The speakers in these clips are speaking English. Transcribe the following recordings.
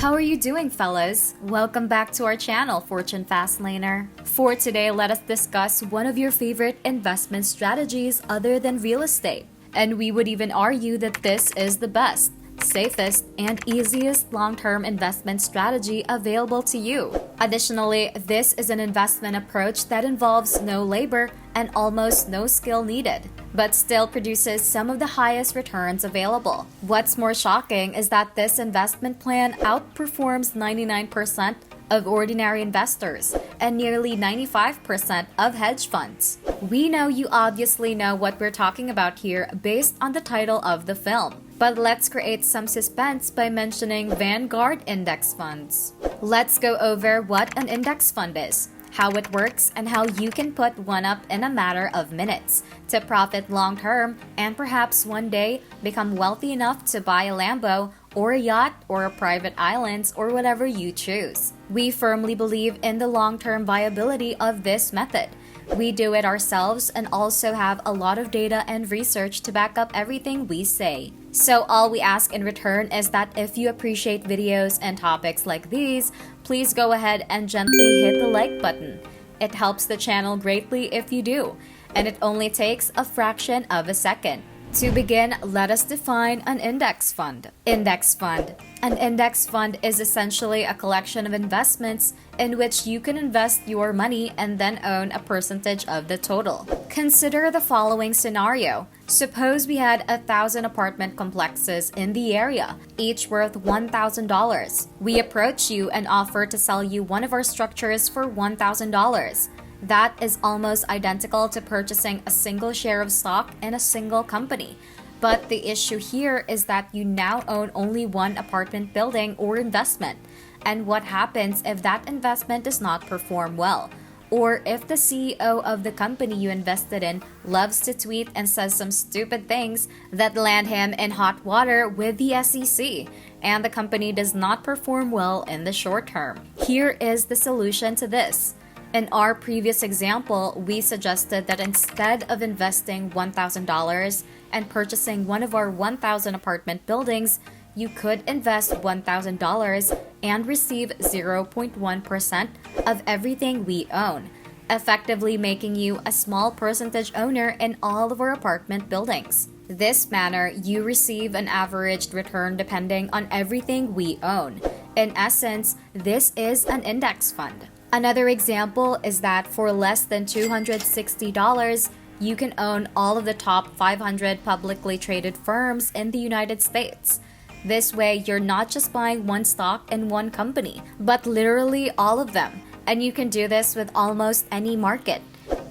How are you doing, fellas? Welcome back to our channel, Fortune Fastlaner. For today, let us discuss one of your favorite investment strategies other than real estate. And we would even argue that this is the best, safest, and easiest long-term investment strategy available to you. Additionally, this is an investment approach that involves no labor and almost no skill needed, but still produces some of the highest returns available. What's more shocking is that this investment plan outperforms 99% of ordinary investors and nearly 95% of hedge funds. We know you obviously know what we're talking about here based on the title of the film, but let's create some suspense by mentioning Vanguard index funds. Let's go over what an index fund is, how it works, and how you can put one up in a matter of minutes to profit long term and perhaps one day become wealthy enough to buy a Lambo or a yacht or a private island or whatever you choose. We firmly believe in the long-term viability of this method. We do it ourselves and also have a lot of data and research to back up everything we say. So all we ask in return is that if you appreciate videos and topics like these, please go ahead and gently hit the like button. It helps the channel greatly if you do, and it only takes a fraction of a second. To begin, let us define an index fund. Index fund. An index fund is essentially a collection of investments in which you can invest your money and then own a percentage of the total. Consider the following scenario. Suppose we had 1,000 apartment complexes in the area, each worth $1,000. We approach you and offer to sell you one of our structures for $1,000. That is almost identical to purchasing a single share of stock in a single company. But the issue here is that you now own only one apartment building or investment. And what happens if that investment does not perform well? Or if the CEO of the company you invested in loves to tweet and says some stupid things that land him in hot water with the SEC, and the company does not perform well in the short term. Here is the solution to this. In our previous example, we suggested that instead of investing $1,000 and purchasing one of our 1,000 apartment buildings, you could invest $1,000 and receive 0.1% of everything we own, effectively making you a small percentage owner in all of our apartment buildings. This manner, you receive an averaged return depending on everything we own. In essence, this is an index fund. Another example is that for less than $260, you can own all of the top 500 publicly traded firms in the United States. This way, you're not just buying one stock in one company, but literally all of them. And you can do this with almost any market.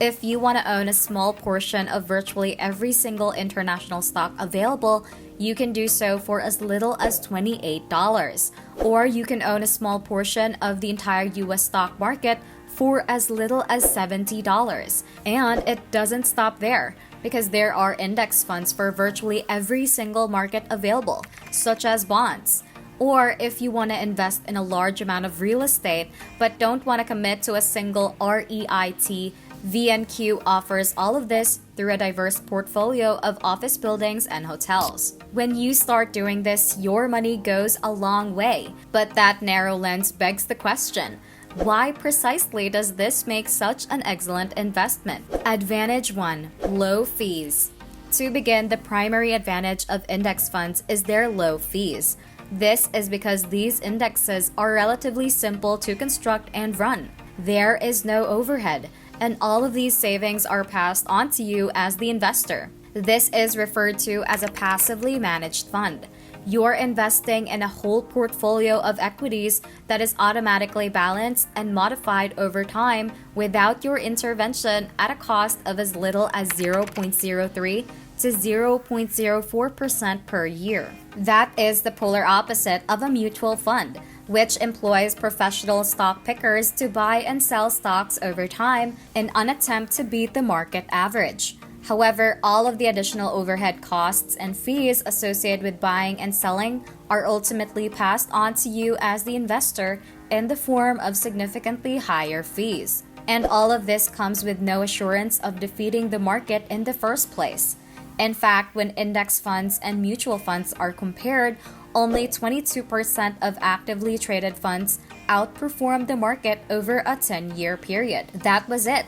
If you want to own a small portion of virtually every single international stock available, you can do so for as little as $28. Or you can own a small portion of the entire US stock market for as little as $70. And it doesn't stop there, because there are index funds for virtually every single market available, such as bonds. Or if you want to invest in a large amount of real estate but don't want to commit to a single REIT, VNQ offers all of this through a diverse portfolio of office buildings and hotels. When you start doing this, your money goes a long way. But that narrow lens begs the question, why precisely does this make such an excellent investment? Advantage 1. Low fees. To begin, the primary advantage of index funds is their low fees. This is because these indexes are relatively simple to construct and run. There is no overhead, and all of these savings are passed on to you as the investor. This is referred to as a passively managed fund. You're investing in a whole portfolio of equities that is automatically balanced and modified over time without your intervention at a cost of as little as 0.03 to 0.04% per year. That is the polar opposite of a mutual fund, which employs professional stock pickers to buy and sell stocks over time in an attempt to beat the market average. However, all of the additional overhead costs and fees associated with buying and selling are ultimately passed on to you as the investor in the form of significantly higher fees. And all of this comes with no assurance of defeating the market in the first place. In fact, when index funds and mutual funds are compared, only 22% of actively traded funds outperformed the market over a 10-year period. That was it.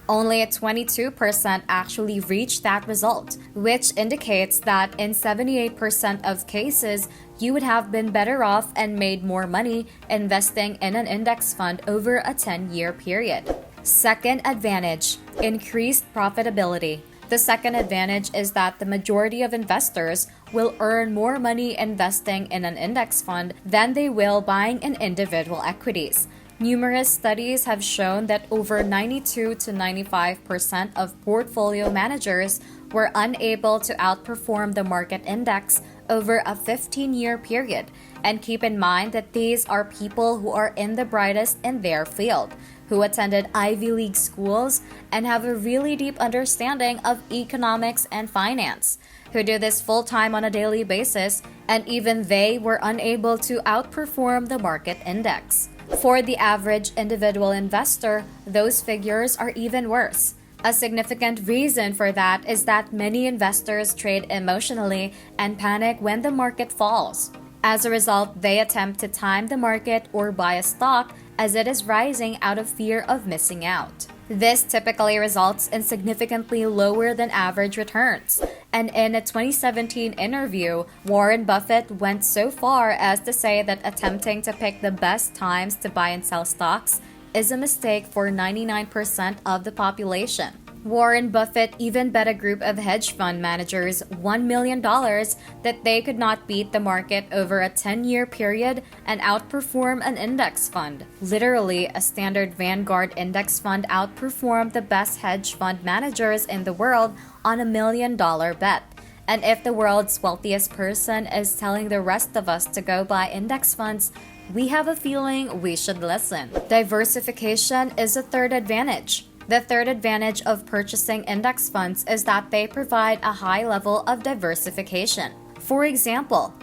Only 22% actually reached that result, which indicates that in 78% of cases, you would have been better off and made more money investing in an index fund over a 10-year period. Second advantage, increased profitability. The second advantage is that the majority of investors will earn more money investing in an index fund than they will buying in individual equities. Numerous studies have shown that over 92 to 95% of portfolio managers were unable to outperform the market index over a 15-year period. And keep in mind that these are people who are in the brightest in their field, who attended Ivy League schools and have a really deep understanding of economics and finance, who do this full-time on a daily basis, and even they were unable to outperform the market index. For the average individual investor, those figures are even worse. A significant reason for that is that many investors trade emotionally and panic when the market falls. As a result, they attempt to time the market or buy a stock as it is rising out of fear of missing out. This typically results in significantly lower than average returns. And in a 2017 interview, Warren Buffett went so far as to say that attempting to pick the best times to buy and sell stocks is a mistake for 99% of the population. Warren Buffett even bet a group of hedge fund managers $1 million that they could not beat the market over a 10-year period and outperform an index fund. Literally, a standard Vanguard index fund outperformed the best hedge fund managers in the world on a $1 million bet. And if the world's wealthiest person is telling the rest of us to go buy index funds, we have a feeling we should listen. Diversification is a third advantage. The third advantage of purchasing index funds is that they provide a high level of diversification. For example,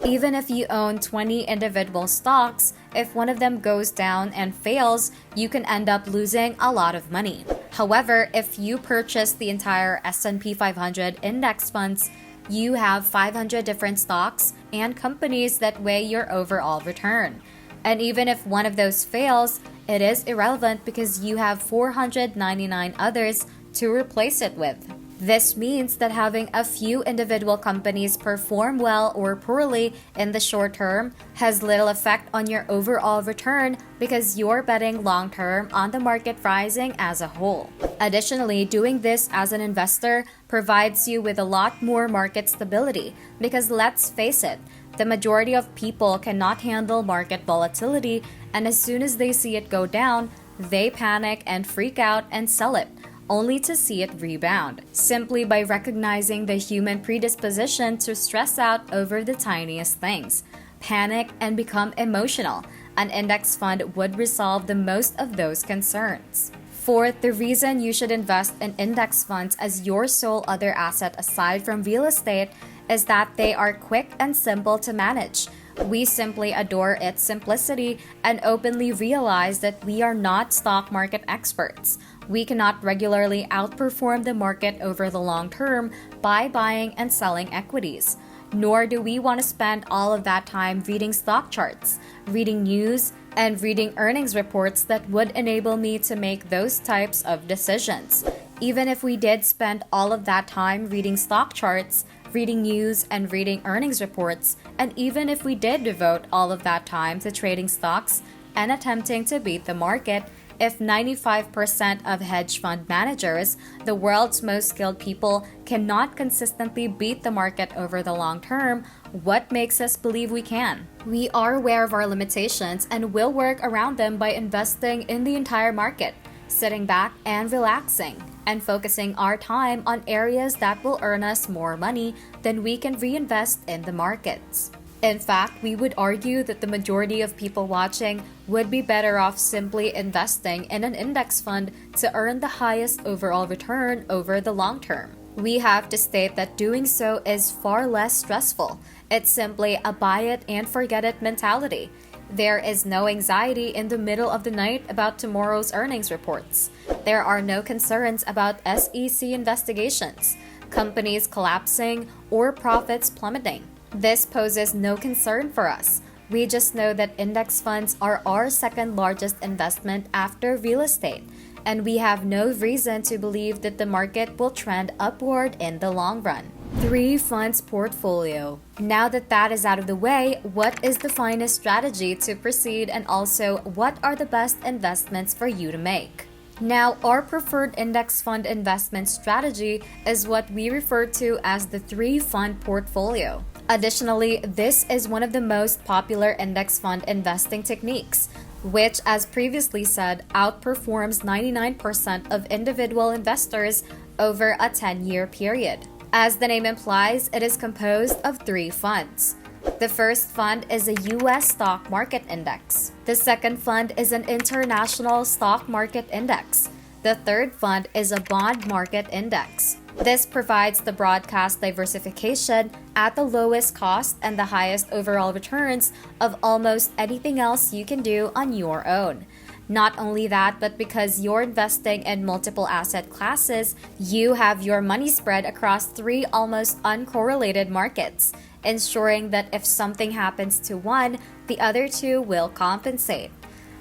even if you own 20 individual stocks, if one of them goes down and fails, you can end up losing a lot of money. However, if you purchase the entire S&P 500 index funds, you have 500 different stocks and companies that weigh your overall return. And even if one of those fails, it is irrelevant because you have 499 others to replace it with. This means that having a few individual companies perform well or poorly in the short term has little effect on your overall return because you're betting long term on the market rising as a whole. Additionally, doing this as an investor provides you with a lot more market stability because let's face it, the majority of people cannot handle market volatility, and as soon as they see it go down, they panic and freak out and sell it, only to see it rebound. Simply by recognizing the human predisposition to stress out over the tiniest things, panic, and become emotional, an index fund would resolve the most of those concerns. Fourth, the reason you should invest in index funds as your sole other asset aside from real estate is that they are quick and simple to manage. We simply adore its simplicity and openly realize that we are not stock market experts. We cannot regularly outperform the market over the long term by buying and selling equities. Nor do we want to spend all of that time reading stock charts, reading news, and reading earnings reports that would enable me to make those types of decisions. Even if we did spend all of that time reading stock charts, reading news, and reading earnings reports, and even if we did devote all of that time to trading stocks and attempting to beat the market, if 95% of hedge fund managers, the world's most skilled people, cannot consistently beat the market over the long term, what makes us believe we can? We are aware of our limitations and will work around them by investing in the entire market, sitting back and relaxing, and focusing our time on areas that will earn us more money than we can reinvest in the markets. In fact, we would argue that the majority of people watching would be better off simply investing in an index fund to earn the highest overall return over the long term. We have to state that doing so is far less stressful. It's simply a buy it and forget it mentality. There is no anxiety in the middle of the night about tomorrow's earnings reports. There are no concerns about SEC investigations. companies collapsing, or profits plummeting. This poses no concern for us. We just know that index funds are our second largest investment after real estate, and we have no reason to believe that the market will trend upward in the long run. 3 funds portfolio. Now that is out of the way, what is the finest strategy to proceed, and also what are the best investments for you to make? Now, our preferred index fund investment strategy is what we refer to as the 3 fund portfolio. Additionally, this is one of the most popular index fund investing techniques, which, as previously said, outperforms 99% of individual investors over a 10-year period. As the name implies, it is composed of 3 funds. The first fund is a U.S. stock market index. The second fund is an international stock market index. The third fund is a bond market index. This provides the broadcast diversification at the lowest cost and the highest overall returns of almost anything else you can do on your own. Not only that, but because you're investing in multiple asset classes, you have your money spread across 3 almost uncorrelated markets, ensuring that if something happens to one, the other 2 will compensate.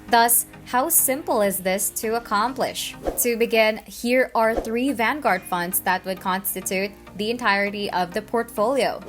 Thus, how simple is this to accomplish? To begin, here are 3 Vanguard funds that would constitute the entirety of the portfolio.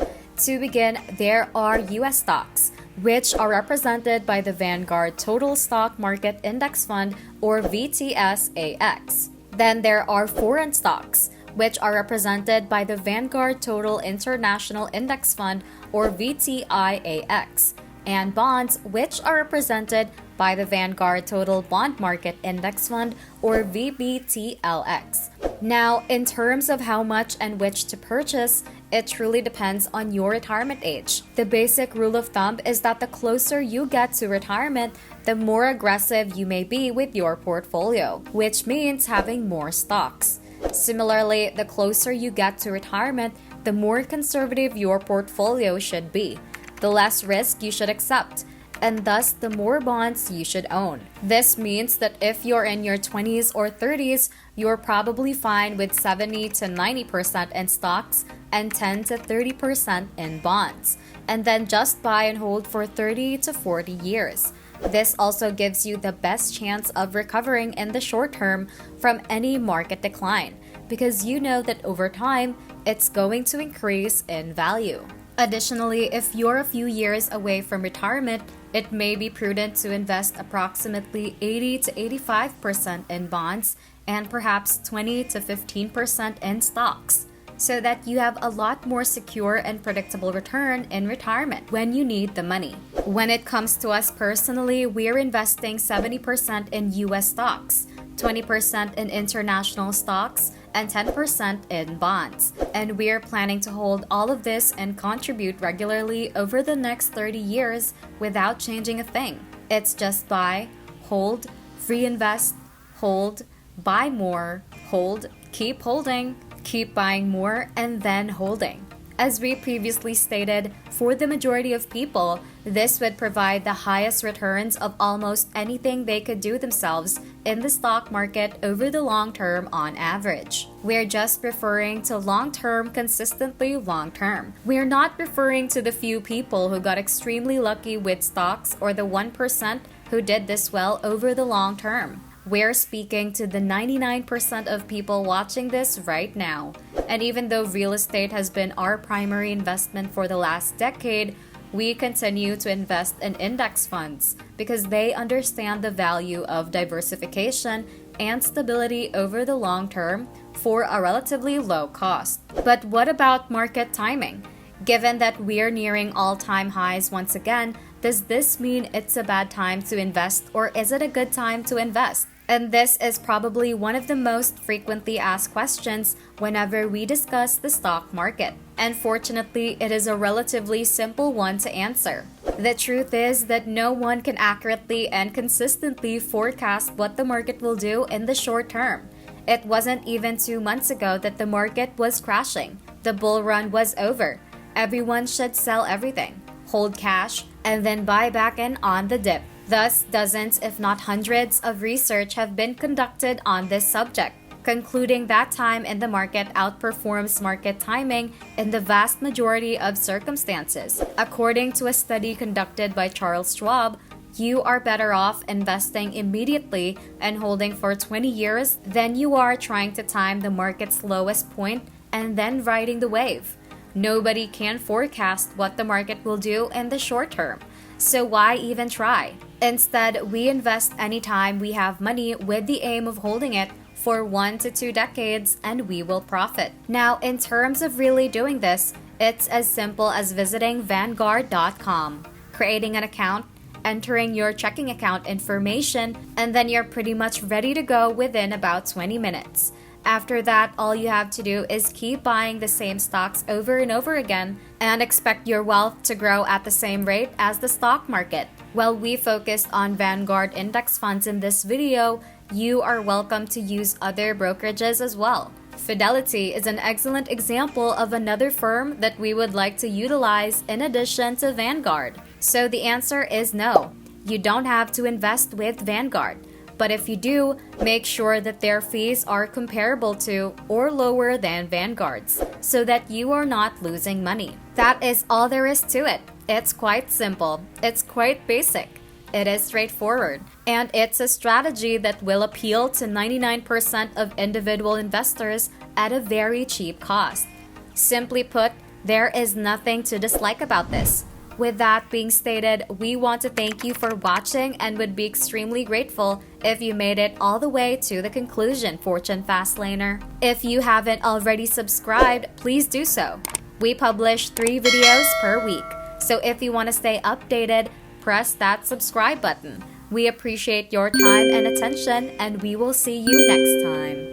To begin, there are U.S. stocks, which are represented by the Vanguard Total Stock Market Index Fund, or VTSAX. Then there are foreign stocks, which are represented by the Vanguard Total International Index Fund, or VTIAX, and bonds, which are represented by the Vanguard Total Bond Market Index Fund, or VBTLX. Now, in terms of how much and which to purchase, it truly depends on your retirement age. The basic rule of thumb is that the closer you get to retirement, the more aggressive you may be with your portfolio, which means having more stocks. Similarly, the closer you get to retirement, the more conservative your portfolio should be, the less risk you should accept, and thus the more bonds you should own. This means that if you're in your 20s or 30s, you're probably fine with 70 to 90% in stocks and 10 to 30% in bonds, and then just buy and hold for 30 to 40 years. This also gives you the best chance of recovering in the short term from any market decline, because you know that over time, it's going to increase in value. Additionally, if you're a few years away from retirement, it may be prudent to invest approximately 80 to 85% in bonds and perhaps 20 to 15% in stocks, so that you have a lot more secure and predictable return in retirement when you need the money. When it comes to us personally, we're investing 70% in US stocks, 20% in international stocks, and 10% in bonds. And we're planning to hold all of this and contribute regularly over the next 30 years without changing a thing. It's just buy, hold, reinvest, hold, buy more, hold, keep holding, keep buying more, and then holding. As we previously stated, for the majority of people, this would provide the highest returns of almost anything they could do themselves in the stock market over the long term on average. We're just referring to long-term, consistently long-term. We're not referring to the few people who got extremely lucky with stocks or the 1% who did this well over the long term. We're speaking to the 99% of people watching this right now. And even though real estate has been our primary investment for the last decade, we continue to invest in index funds because they understand the value of diversification and stability over the long term for a relatively low cost. But what about market timing? Given that we're nearing all-time highs once again, does this mean it's a bad time to invest, or is it a good time to invest? And this is probably one of the most frequently asked questions whenever we discuss the stock market. And fortunately, it is a relatively simple one to answer. The truth is that no one can accurately and consistently forecast what the market will do in the short term. It wasn't even 2 months ago that the market was crashing. The bull run was over. Everyone should sell everything, hold cash, and then buy back in on the dip. Thus, dozens, if not hundreds, of research have been conducted on this subject. concluding that time in the market outperforms market timing in the vast majority of circumstances. According to a study conducted by Charles Schwab, you are better off investing immediately and holding for 20 years than you are trying to time the market's lowest point and then riding the wave. Nobody can forecast what the market will do in the short term, so why even try? Instead, we invest anytime we have money with the aim of holding it for 1 to 2 decades and we will profit. Now, in terms of really doing this, it's as simple as visiting Vanguard.com, creating an account, entering your checking account information, and then you're pretty much ready to go within about 20 minutes. After that, all you have to do is keep buying the same stocks over and over again and expect your wealth to grow at the same rate as the stock market. While we focused on Vanguard index funds in this video, you are welcome to use other brokerages as well. Fidelty is an excellent example of another firm that we would like to utilize in addition to Vanguard. So the answer is no. You don't have to invest with Vanguard. But if you do, make sure that their fees are comparable to or lower than Vanguard's so that you are not losing money. That is all there is to it. It's quite simple. It's quite basic. It is straightforward. And it's a strategy that will appeal to 99% of individual investors at a very cheap cost. Simply put, there is nothing to dislike about this. With that being stated, we want to thank you for watching and would be extremely grateful if you made it all the way to the conclusion, Fortune Fastlaner. If you haven't already subscribed, please do so. We publish 3 videos per week, so if you want to stay updated, press that subscribe button. We appreciate your time and attention, and we will see you next time.